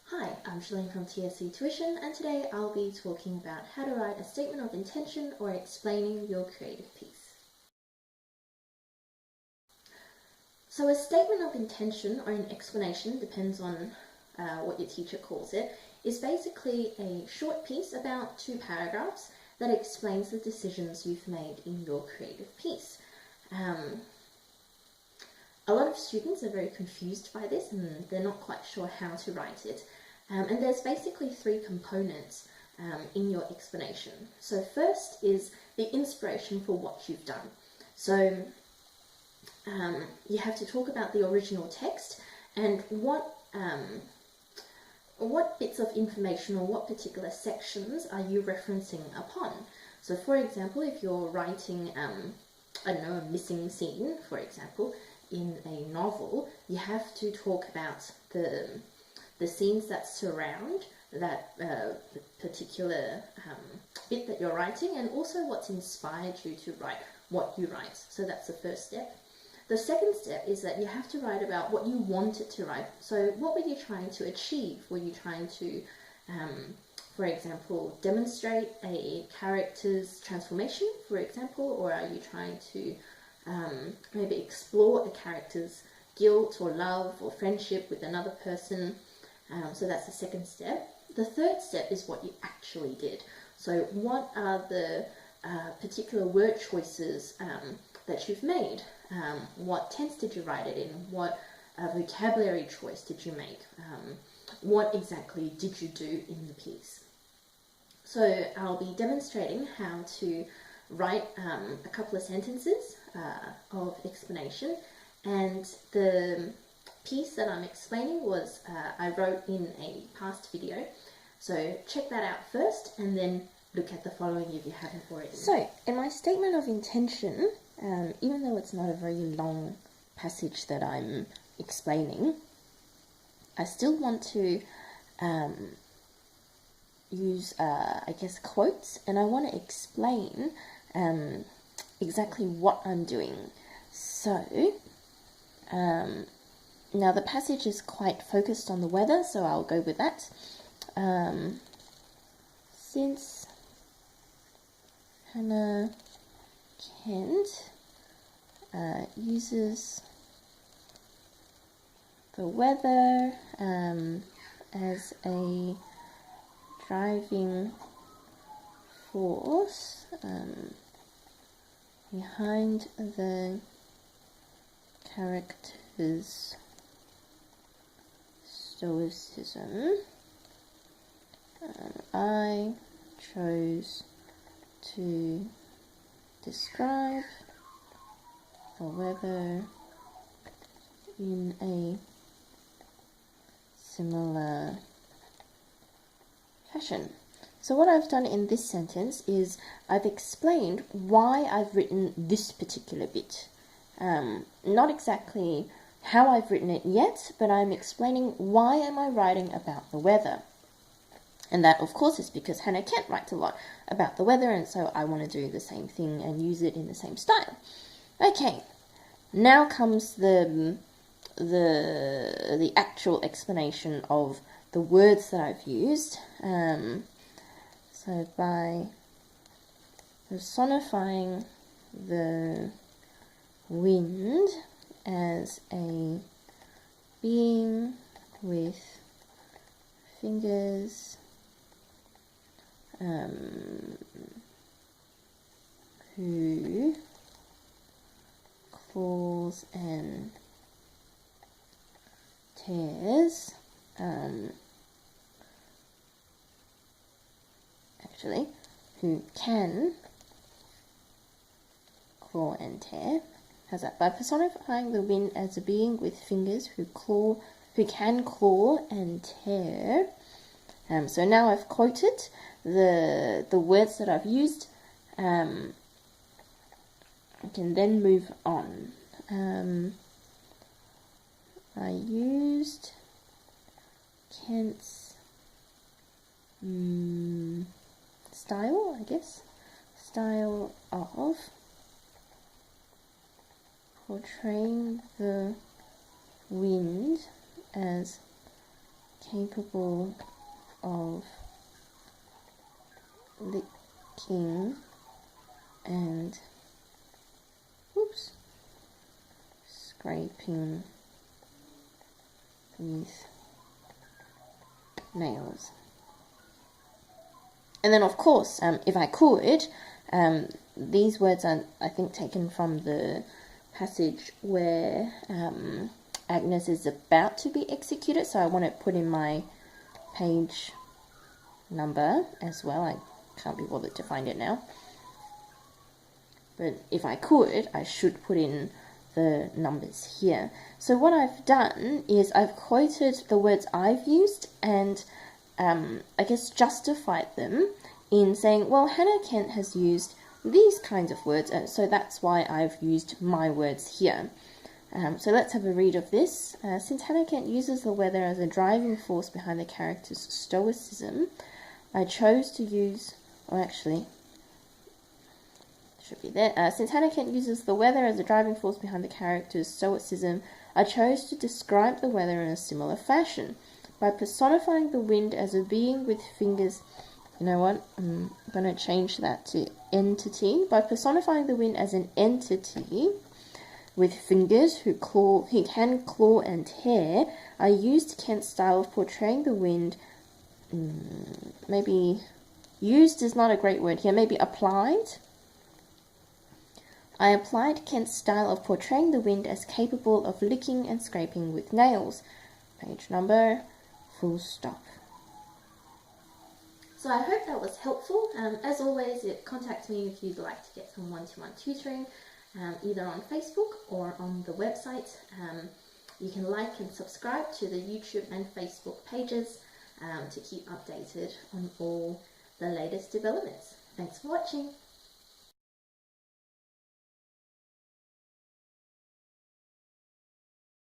Hi, I'm Shirlaine from TSC Tuition, and today I'll be talking about how to write a statement of intention or explaining your creative piece. So a statement of intention or an explanation, depends on what your teacher calls it, is basically a short piece, about 2 paragraphs, that explains the decisions you've made in your creative piece. A lot of students are very confused by this and they're not quite sure how to write it. And there's basically 3 components in your explanation. So first is the inspiration for what you've done. So you have to talk about the original text and what bits of information or what particular sections are you referencing upon. So for example, if you're writing, I don't know, a missing scene, for example, in a novel, you have to talk about the scenes that surround that particular bit that you're writing, and also what's inspired you to write what you write. So that's the first step. The second step is that you have to write about what you wanted to write. So what were you trying to achieve? Were you trying to, for example, demonstrate a character's transformation, for example, or are you trying to maybe explore a character's guilt or love or friendship with another person? So that's the second step. The third step is what you actually did. So what are the particular word choices that you've made? What tense did you write it in? What vocabulary choice did you make? What exactly did you do in the piece? So I'll be demonstrating how to write a couple of sentences of explanation, and the piece that I'm explaining was I wrote in a past video. So check that out first and then look at the following if you haven't already. So in my statement of intention, even though it's not a very long passage that I'm explaining, I still want to use, I guess, quotes, and I want to explain exactly what I'm doing. So now the passage is quite focused on the weather, so I'll go with that. Since Hannah Kent uses the weather as a driving force behind the character's stoicism, I chose to describe the weather in a similar fashion. So what I've done in this sentence is I've explained why I've written this particular bit. Not exactly how I've written it yet, but I'm explaining why am I writing about the weather. And that, of course, is because Hannah Kent writes a lot about the weather, and so I want to do the same thing and use it in the same style. Okay, now comes the actual explanation of the words that I've used. So by personifying the wind as a being with fingers who claws and tears, who can claw and tear. How's that? By personifying the wind as a being with fingers who can claw and tear. So now I've quoted the words that I've used. I can then move on. I used Kent's style, I guess, style of portraying the wind as capable of licking and scraping with nails. And then of course, if I could, these words are, I think, taken from the passage where Agnes is about to be executed, so I want to put in my page number as well. I can't be bothered to find it now, but if I could, I should put in the numbers here. So what I've done is I've quoted the words I've used and I guess justified them in saying, well, Hannah Kent has used these kinds of words, so that's why I've used my words here. So let's have a read of this. Since Hannah Kent uses the weather as a driving force behind the character's stoicism, I chose to use, or actually, should be there. Since Hannah Kent uses the weather as a driving force behind the character's stoicism, I chose to describe the weather in a similar fashion. By personifying the wind as a being with fingers, you know what, I'm going to change that to entity. By personifying the wind as an entity with fingers who can claw and tear, I used Kent's style of portraying the wind, maybe used is not a great word here, maybe applied. I applied Kent's style of portraying the wind as capable of licking and scraping with nails. Page number, full stop. So I hope that was helpful. As always, contact me if you'd like to get some one-to-one tutoring, either on Facebook or on the website. You can like and subscribe to the YouTube and Facebook pages to keep updated on all the latest developments. Thanks for watching.